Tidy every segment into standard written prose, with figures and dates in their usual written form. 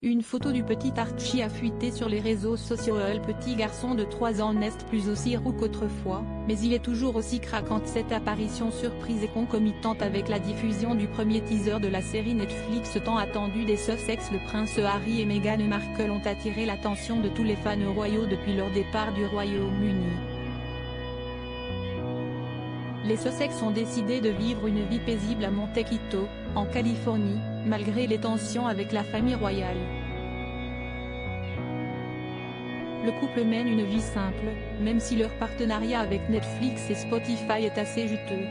Une photo du petit Archie a fuité sur les réseaux sociaux. Le petit garçon de 3 ans n'est plus aussi roux qu'autrefois, mais il est toujours aussi craquant. Cette apparition surprise et concomitante avec la diffusion du premier teaser de la série Netflix tant attendue des Sussex. Le prince Harry et Meghan Markle ont attiré l'attention de tous les fans royaux depuis leur départ du Royaume-Uni. Les Sussex ont décidé de vivre une vie paisible à Montecito, en Californie, malgré les tensions avec la famille royale. Le couple mène une vie simple, même si leur partenariat avec Netflix et Spotify est assez juteux.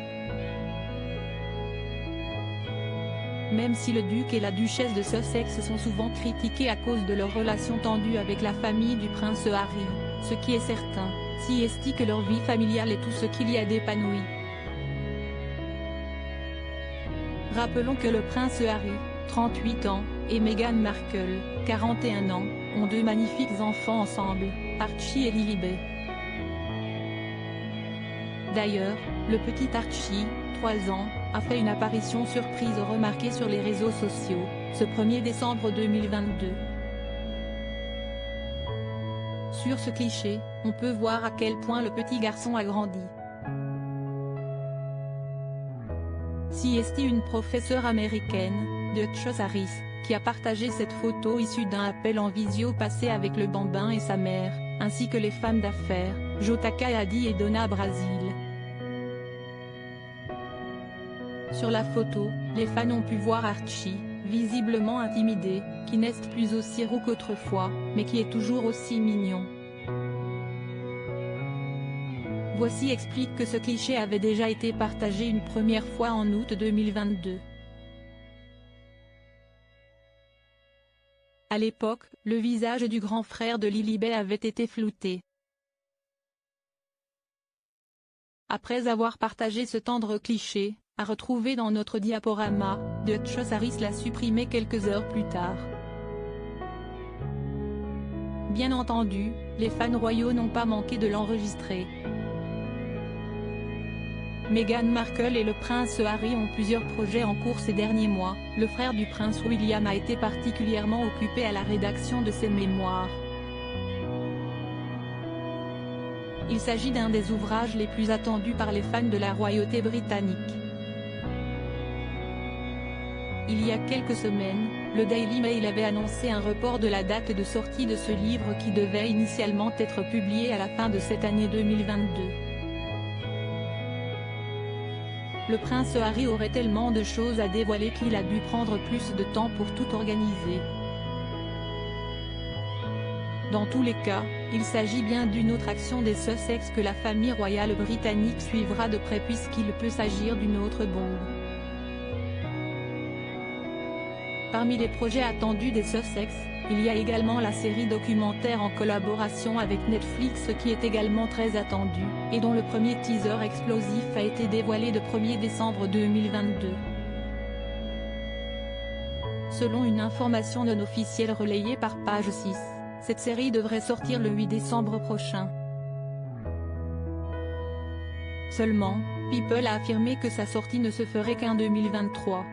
Même si le duc et la duchesse de Sussex sont souvent critiqués à cause de leur relation tendue avec la famille du prince Harry, ce qui est certain, c'est que leur vie familiale est tout ce qu'il y a d'épanoui. Rappelons que le prince Harry, 38 ans, et Meghan Markle, 41 ans, ont 2 magnifiques enfants ensemble, Archie et Lilibet. D'ailleurs, le petit Archie, 3 ans, a fait une apparition surprise remarquée sur les réseaux sociaux, ce 1er décembre 2022. Sur ce cliché, on peut voir à quel point le petit garçon a grandi. C'est une professeure américaine, Duchess Harris, qui a partagé cette photo issue d'un appel en visio passé avec le bambin et sa mère, ainsi que les femmes d'affaires, Jotaka Hadid et Donna Brazile. Sur la photo, les fans ont pu voir Archie, visiblement intimidé, qui n'est plus aussi roux qu'autrefois, mais qui est toujours aussi mignon. Voici explique que ce cliché avait déjà été partagé une première fois en août 2022. À l'époque, le visage du grand frère de Lilibet avait été flouté. Après avoir partagé ce tendre cliché, à retrouver dans notre diaporama, Duchess Harris l'a supprimé quelques heures plus tard. Bien entendu, les fans royaux n'ont pas manqué de l'enregistrer. Meghan Markle et le prince Harry ont plusieurs projets en cours ces derniers mois. Le frère du prince William a été particulièrement occupé à la rédaction de ses mémoires. Il s'agit d'un des ouvrages les plus attendus par les fans de la royauté britannique. Il y a quelques semaines, le Daily Mail avait annoncé un report de la date de sortie de ce livre qui devait initialement être publié à la fin de cette année 2022. Le prince Harry aurait tellement de choses à dévoiler qu'il a dû prendre plus de temps pour tout organiser. Dans tous les cas, il s'agit bien d'une autre action des Sussex que la famille royale britannique suivra de près puisqu'il peut s'agir d'une autre bombe. Parmi les projets attendus des Sussex, il y a également la série documentaire en collaboration avec Netflix qui est également très attendue, et dont le premier teaser explosif a été dévoilé le 1er décembre 2022. Selon une information non officielle relayée par Page 6, cette série devrait sortir le 8 décembre prochain. Seulement, People a affirmé que sa sortie ne se ferait qu'en 2023.